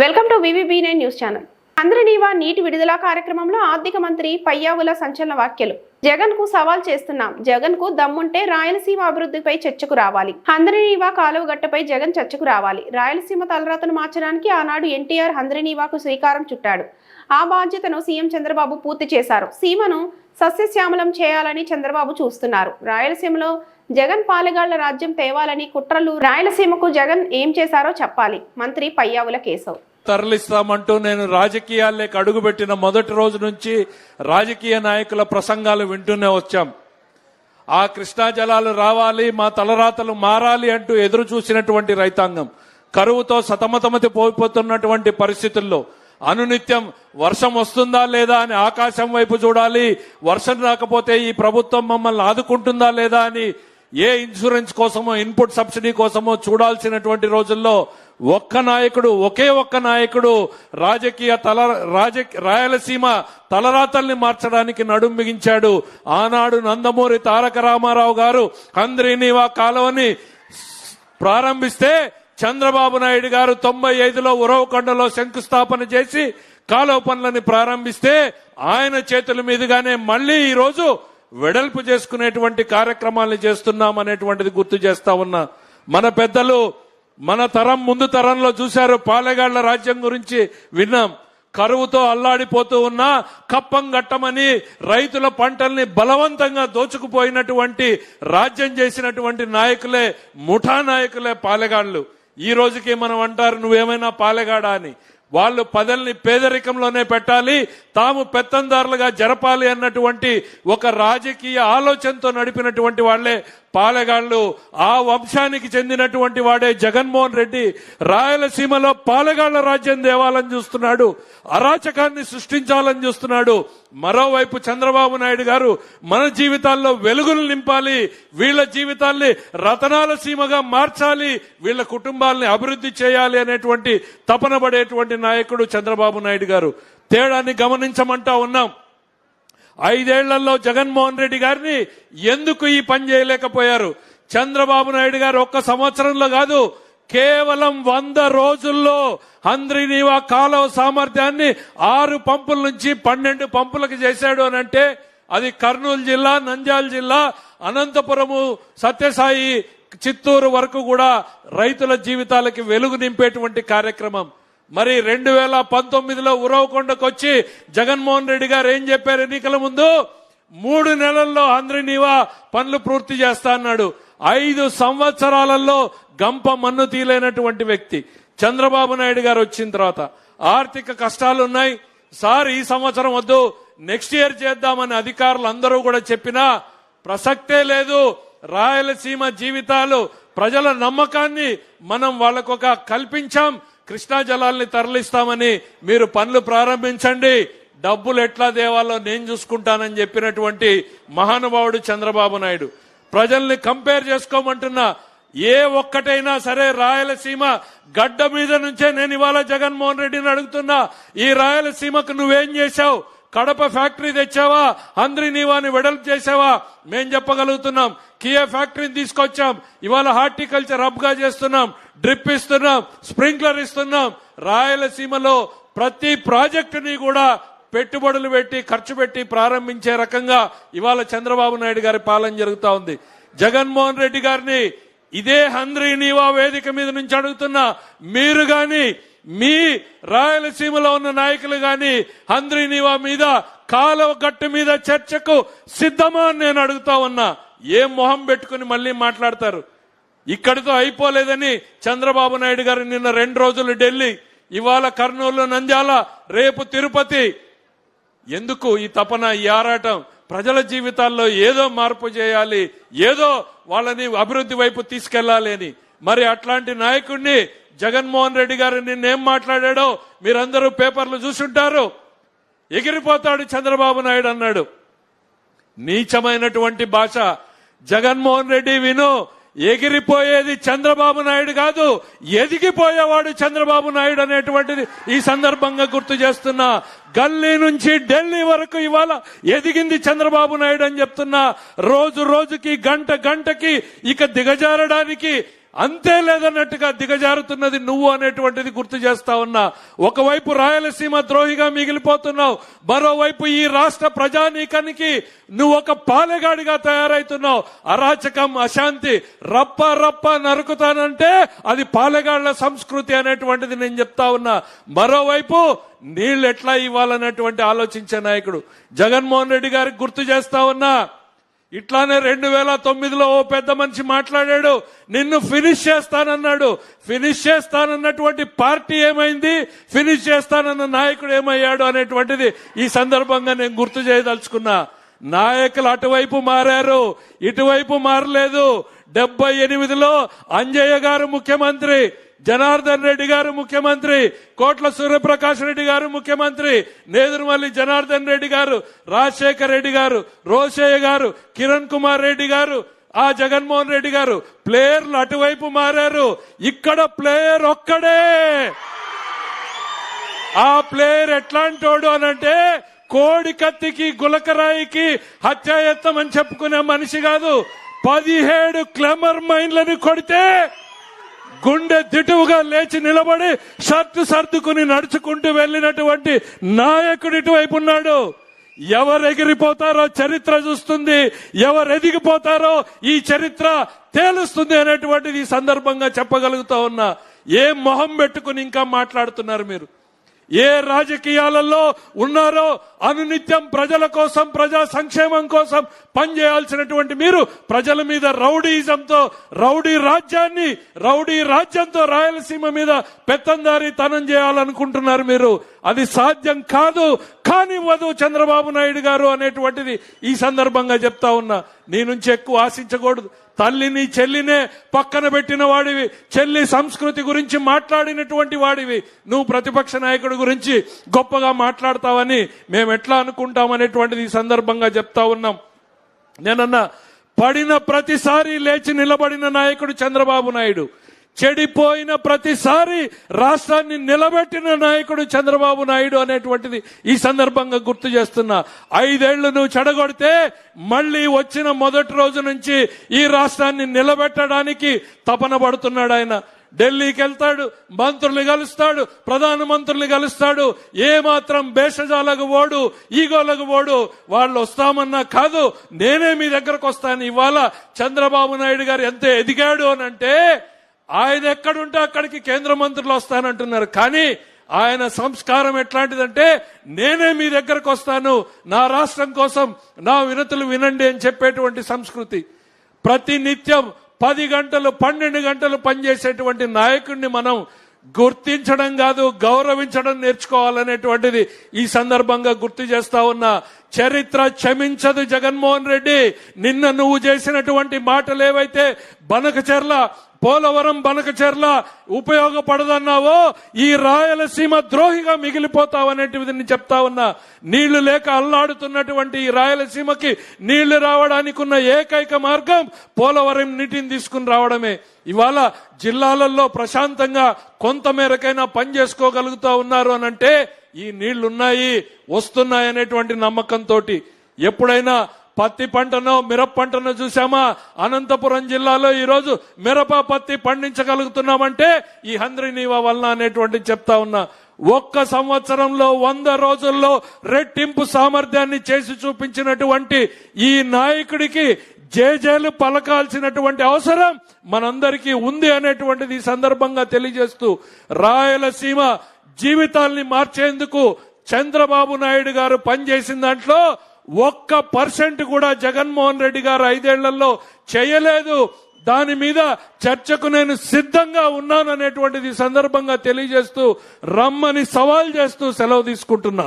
Welcome to VVB9 news channel. అందరినీవా నీటి విడుదల కార్యక్రమంలో ఆర్థిక మంత్రి పయ్యావుల సంచలన వ్యాఖ్యలు. జగన్ కు సవాల్ చేస్తున్నాం. జగన్ కు దమ్ముంటే రాయలసీమ అభివృద్ధిపై చర్చకు రావాలి. హంద్రీనీవా కాలువగట్టపై జగన్ చర్చకు రావాలి. రాయలసీమ తలరాతను మార్చడానికి ఆనాడు ఎన్టీఆర్ హంద్రీనీవాకు శ్రీకారం చుట్టాడు. ఆ బాధ్యతను సీఎం చంద్రబాబు పూర్తి చేశారు. సీమను సస్యశ్యామలం చేయాలని చంద్రబాబు చూస్తున్నారు. రాయలసీమలో జగన్ పాలెగాళ్ల రాజ్యం తేవాలని కుట్రలు. రాయలసీమకు జగన్ ఏం చేశారో చెప్పాలి. మంత్రి పయ్యావుల కేశవ్. తరలిస్తామంటూ నేను రాజకీయాల్లోకి అడుగుపెట్టిన మొదటి రోజు నుంచి రాజకీయ నాయకుల ప్రసంగాలు వింటూనే వచ్చాం. ఆ కృష్ణా జలాలు రావాలి, మా తలరాతలు మారాలి అంటూ ఎదురు చూసినటువంటి రైతాంగం కరువుతో సతమతమతి పోయిపోతున్నటువంటి పరిస్థితుల్లో అనునిత్యం వర్షం వస్తుందా లేదా అని ఆకాశం వైపు చూడాలి. వర్షం రాకపోతే ఈ ప్రభుత్వం మమ్మల్ని ఆదుకుంటుందా లేదా అని ఏ ఇన్సూరెన్స్ కోసమో ఇన్పుట్ సబ్సిడీ కోసమో చూడాల్సినటువంటి రోజుల్లో ఒకే ఒక్క నాయకుడు రాయలసీమ తలరాతల్ని మార్చడానికి నడుం బిగించాడు. ఆనాడు నందమూరి తారక రామారావు గారు హంద్రీనీవా కాలువని ప్రారంభిస్తే చంద్రబాబు నాయుడు గారు 95లో ఉరవకొండలో శంకుస్థాపన చేసి కాలువ పనులని ప్రారంభిస్తే ఆయన చేతుల మీదుగానే మళ్లీ ఈ రోజు వెడల్పు చేసుకునేటువంటి కార్యక్రమాలను చేస్తున్నాం అనేటువంటిది గుర్తు చేస్తా ఉన్నా. మన పెద్దలు మన తరం ముందు తరంలో చూశారు. పాలెగాళ్ల రాజ్యం గురించి విన్నాం. కరువుతో అల్లాడిపోతూ ఉన్నా కప్పం గట్టమని రైతుల పంటల్ని బలవంతంగా దోచుకుపోయినటువంటి రాజ్యం చేసినటువంటి నాయకులే, ముఠా నాయకులే పాలెగాళ్లు. ఈ రోజుకి మనం అంటారు నువ్వేమైనా పాలెగాడా అని. వాళ్ళు పదల్ని పేదరికంలోనే పెట్టాలి, తాము పెత్తందారులుగా జరపాలి అన్నటువంటి ఒక రాజకీయ ఆలోచనతో నడిపినటువంటి వాళ్లే పాలెగాళ్లు. ఆ వంశానికి చెందినటువంటి వాడే జగన్మోహన్ రెడ్డి రాయలసీమలో పాలెగాళ్ల రాజ్యం దేవాలని చూస్తున్నాడు, అరాచకాన్ని సృష్టించాలని చూస్తున్నాడు. మరోవైపు చంద్రబాబు నాయుడు గారు మన జీవితాల్లో వెలుగులు నింపాలి, వీళ్ల జీవితాల్ని రతనాల సీమగా మార్చాలి, వీళ్ల కుటుంబాల్ని అభివృద్ధి చేయాలి అనేటువంటి తపన పడేటువంటి నాయకుడు చంద్రబాబు నాయుడు గారు. తేడాన్ని గమనించమంటా ఉన్నాం. 5 ఏళ్లలో జగన్మోహన్ రెడ్డి గారిని ఎందుకు ఈ పని చేయలేకపోయారు? చంద్రబాబు నాయుడు గారు ఒక్క సంవత్సరంలో కాదు, కేవలం 100 రోజుల్లో హంద్రీనీవా కాలువ సామర్థ్యాన్ని 6 పంపుల నుంచి 12 పంపులకు చేశాడు అని అంటే అది కర్నూలు జిల్లా, నంద్యాల జిల్లా, అనంతపురము, సత్యసాయి, చిత్తూరు వరకు కూడా రైతుల జీవితాలకి వెలుగు నింపేటువంటి కార్యక్రమం. మరి 2019లో ఉరవకొండకు వచ్చి జగన్మోహన్ రెడ్డి గారు ఏం చెప్పారు? ఎన్నికల ముందు 3 నెలల్లో హంద్రీనీవా పనులు పూర్తి చేస్తా అన్నాడు. 5 సంవత్సరాలలో గంప మన్ను తీలేనటువంటి వ్యక్తి చంద్రబాబు నాయుడు గారు వచ్చిన తర్వాత ఆర్థిక కష్టాలున్నాయి సార్, ఈ సంవత్సరం వద్దు, నెక్స్ట్ ఇయర్ చేద్దామని అధికారులు అందరూ కూడా చెప్పినా ప్రసక్తే లేదు. రాయలసీమ జీవితాలు, ప్రజల నమ్మకాన్ని మనం వాళ్ళకొక కల్పించాం. కృష్ణా జలాల్ని తరలిస్తామని మీరు పనులు ప్రారంభించండి, డబ్బులు ఎట్లా దేవాలో నేను చూసుకుంటానని చెప్పినటువంటి మహానుభావుడు చంద్రబాబు నాయుడు. ప్రజల్ని కంపేర్ చేసుకోమంటున్నా, ఏ ఒక్కటైనా సరే రాయలసీమ గడ్డ మీద నుంచే నేను ఇవాళ జగన్మోహన్ రెడ్డిని అడుగుతున్నా, ఈ రాయలసీమకు నువ్వేం చేశావు? కడప ఫ్యాక్టరీ తెచ్చావా? హంద్రీనీవాని వెడల్పు చేసావా? మేం చెప్పగలుగుతున్నాం. కియా ఫ్యాక్టరీని తీసుకొచ్చాం, ఇవాళ హార్టికల్చర్ హబ్ గా చేస్తున్నాం, డ్రిప్ ఇస్తున్నాం, స్ప్రింక్లర్ ఇస్తున్నాం. రాయలసీమలో ప్రతి ప్రాజెక్టుని కూడా పెట్టుబడులు పెట్టి ఖర్చు పెట్టి ప్రారంభించే రకంగా ఇవాళ చంద్రబాబు నాయుడు గారి పాలన జరుగుతా ఉంది. జగన్మోహన్ రెడ్డి గారిని ఇదే హంద్రీనీవా వేదిక మీద నుంచి అడుగుతున్నా, మీరు గాని మీ రాయలసీమలో ఉన్న నాయకులు గాని హంద్రీనీవా మీద, కాలువ గట్టు మీద చర్చకు సిద్ధమా అని నేను అడుగుతా ఉన్నా. ఏం మొహం పెట్టుకుని మళ్ళీ మాట్లాడతారు? ఇక్కడితో అయిపోలేదని చంద్రబాబు నాయుడు గారు నిన్న 2 రోజులు ఢిల్లీ, ఇవాళ కర్నూలు, నంద్యాల, రేపు తిరుపతి. ఎందుకు ఈ తపన, ఈ ఆరాటం? ప్రజల జీవితాల్లో ఏదో మార్పు చేయాలి, ఏదో వాళ్ళని అభివృద్ధి వైపు తీసుకెళ్లాలి అని. మరి అట్లాంటి నాయకుడిని జగన్మోహన్ రెడ్డి గారు నిన్నేం మాట్లాడాడో మీరందరూ పేపర్లు చూసుంటారు. ఎగిరిపోతాడు చంద్రబాబు నాయుడు అన్నాడు. నీచమైనటువంటి భాష. జగన్మోహన్ రెడ్డి విను, ఎగిరిపోయేది చంద్రబాబు నాయుడు కాదు, ఎదిగిపోయేవాడు చంద్రబాబు నాయుడు అనేటువంటిది ఈ సందర్భంగా గుర్తు చేస్తున్నా. గల్లీ నుంచి ఢిల్లీ వరకు ఇవాళ ఎదిగింది చంద్రబాబు నాయుడు అని చెప్తున్నా. రోజు రోజుకి, గంట గంటకి ఇక దిగజారడానికి అంతే లేదన్నట్టుగా దిగజారుతున్నది నువ్వు అనేటువంటిది గుర్తు చేస్తా ఉన్నా. ఒకవైపు రాయలసీమ ద్రోహిగా మిగిలిపోతున్నావు, మరోవైపు ఈ రాష్ట్ర ప్రజానీకానికి నువ్వు ఒక పాలెగాడిగా తయారైతున్నావు. అరాచకం, అశాంతి రప్ప రప్ప నరుకుతానంటే అది పాలెగాళ్ల సంస్కృతి అనేటువంటిది నేను చెప్తా ఉన్నా. మరోవైపు నీళ్లు ఎట్లా ఇవ్వాలనేటువంటి ఆలోచించే నాయకుడు జగన్మోహన్ రెడ్డి గారికి గుర్తు చేస్తా ఉన్నా. ఇట్లానే 2009లో ఓ పెద్ద మనిషి మాట్లాడాడు, నిన్ను ఫినిష్ చేస్తానన్నాడు. ఫినిష్ చేస్తానన్నటువంటి పార్టీ ఏమైంది, ఫినిష్ చేస్తానన్న నాయకుడు ఏమయ్యాడు అనేటువంటిది ఈ సందర్భంగా నేను గుర్తు చేయదలుచుకున్నా. నాయకులు అటువైపు మారారు, ఇటువైపు మారలేదు. 78లో అంజయ్య గారు ముఖ్యమంత్రి, జనార్దన్ రెడ్డి గారు ముఖ్యమంత్రి, కోట్ల సూర్యప్రకాష్ రెడ్డి గారు ముఖ్యమంత్రి, నేదురుమల్లి జనార్దన్ రెడ్డి గారు, రాజశేఖర్ రెడ్డి గారు, రోషయ్య గారు, కిరణ్ కుమార్ రెడ్డి గారు, ఆ జగన్మోహన్ రెడ్డి గారు. ప్లేయర్లు అటువైపు మారారు, ఇక్కడ ప్లేయర్ ఒక్కడే. ఆ ప్లేయర్ ఎట్లాంటోడు అనంటే కోడి కత్తికి గులకరాయికి హత్యాయత్నం అని చెప్పుకునే మనిషి కాదు. 17 క్లెమర్ మైన్లను కొడితే గుండె దిటువుగా లేచి నిలబడి షర్టు సర్దుకుని నడుచుకుంటూ వెళ్ళినటువంటి నాయకుడు ఇటువైపు ఉన్నాడు. ఎవరు ఎగిరిపోతారో చరిత్ర చూస్తుంది, ఎవరు ఎదిగిపోతారో ఈ చరిత్ర తేలుస్తుంది అనేటువంటిది ఈ సందర్భంగా చెప్పగలుగుతా ఉన్నా. ఏ మొహం పెట్టుకుని ఇంకా మాట్లాడుతున్నారు మీరు? ఏ రాజకీయాలలో ఉన్నారో అనునిత్యం ప్రజల కోసం, ప్రజా సంక్షేమం కోసం పనిచేయాల్సినటువంటి మీరు ప్రజల మీద రౌడీజంతో, రౌడీ రాజ్యంతో రాయలసీమ మీద పెత్తందారీతనం చేయాలనుకుంటున్నారు మీరు. అది సాధ్యం కాదు, కానివ్వదు చంద్రబాబు నాయుడు గారు అనేటువంటిది ఈ సందర్భంగా చెప్తా ఉన్నా. నీ నుంచి ఎక్కువ ఆశించకూడదు. తల్లిని చెల్లినే పక్కన పెట్టిన వాడివి, చెల్లి సంస్కృతి గురించి మాట్లాడినటువంటి వాడివి. నువ్వు ప్రతిపక్ష నాయకుడి గురించి గొప్పగా మాట్లాడతావని మేము ఎట్లా అనుకుంటామనేటువంటిది ఈ సందర్భంగా చెప్తా ఉన్నాం. నేనన్నా పడిన ప్రతిసారి లేచి నిలబడిన నాయకుడు చంద్రబాబు నాయుడు, చెడిపోయిన ప్రతిసారి రాష్ట్రాన్ని నిలబెట్టిన నాయకుడు చంద్రబాబు నాయుడు అనేటువంటిది ఈ సందర్భంగా గుర్తు చేస్తున్నా. 5 ఏళ్లు నువ్వు చెడగొడితే మళ్లీ వచ్చిన మొదటి రోజు నుంచి ఈ రాష్ట్రాన్ని నిలబెట్టడానికి తపన పడుతున్నాడు ఆయన. ఢిల్లీకి వెళ్తాడు, మంత్రులు కలుస్తాడు, ప్రధానమంత్రులు కలుస్తాడు. ఏమాత్రం భేషజాలకు ఓడు, ఈగోలకు ఓడు. వాళ్ళు వస్తామన్నా కాదు, నేనే మీ దగ్గరకు వస్తాను. ఇవాళ చంద్రబాబు నాయుడు గారు ఎంత ఎదిగాడు అనంటే ఆయన ఎక్కడుంటే అక్కడికి కేంద్ర మంత్రులు వస్తానంటున్నారు. కానీ ఆయన సంస్కారం ఎట్లాంటిదంటే నేనే మీ దగ్గరకు వస్తాను, నా రాష్ట్రం కోసం నా వినతులు వినండి అని చెప్పేటువంటి సంస్కృతి. ప్రతి నిత్యం 10 గంటలు 12 గంటలు పనిచేసేటువంటి నాయకుడిని మనం గుర్తించడం కాదు, గౌరవించడం నేర్చుకోవాలనేటువంటిది ఈ సందర్భంగా గుర్తు చేస్తా ఉన్నా. చరిత్ర క్షమించదు జగన్మోహన్ రెడ్డి. నిన్న నువ్వు చేసినటువంటి మాటలు ఏవైతే బనకచెర్ల, పోలవరం బనకచెర్ల ఉపయోగపడదన్నావో ఈ రాయలసీమ ద్రోహిగా మిగిలిపోతావనేటిది చెప్తా ఉన్నా. నీళ్లు లేక అల్లాడుతున్నటువంటి ఈ రాయలసీమకి నీళ్లు రావడానికి ఉన్న ఏకైక మార్గం పోలవరం నీటిని తీసుకుని రావడమే. ఇవాళ జిల్లాలలో ప్రశాంతంగా కొంత మేరకైనా పని చేసుకోగలుగుతా ఉన్నారు అనంటే ఈ నీళ్లున్నాయి, వస్తున్నాయి అనేటువంటి నమ్మకంతో. ఎప్పుడైనా పత్తి పంటనో మిరప పంటనో చూసామా? అనంతపురం జిల్లాలో ఈరోజు మిరప పత్తి పండించగలుగుతున్నామంటే ఈ హంద్రీనీవా వలన అనేటువంటి చెప్తా ఉన్నా. 1 సంవత్సరంలో 100 రోజుల్లో రెట్టింపు సామర్థ్యాన్ని చేసి చూపించినటువంటి ఈ నాయకుడికి జేజేలు పలకాల్సినటువంటి అవసరం మనందరికీ ఉంది అనేటువంటిది ఈ సందర్భంగా తెలియజేస్తూ, రాయలసీమ జీవితాల్ని మార్చేందుకు చంద్రబాబు నాయుడు గారు పనిచేసిన దాంట్లో 1% కూడా జగన్మోహన్ రెడ్డి గారు 5 ఏళ్లలో చేయలేదు. దాని మీద చర్చకు నేను సిద్ధంగా ఉన్నాననేటువంటిది సందర్భంగా తెలియజేస్తూ రమ్మని సవాల్ చేస్తూ సెలవు తీసుకుంటున్నా.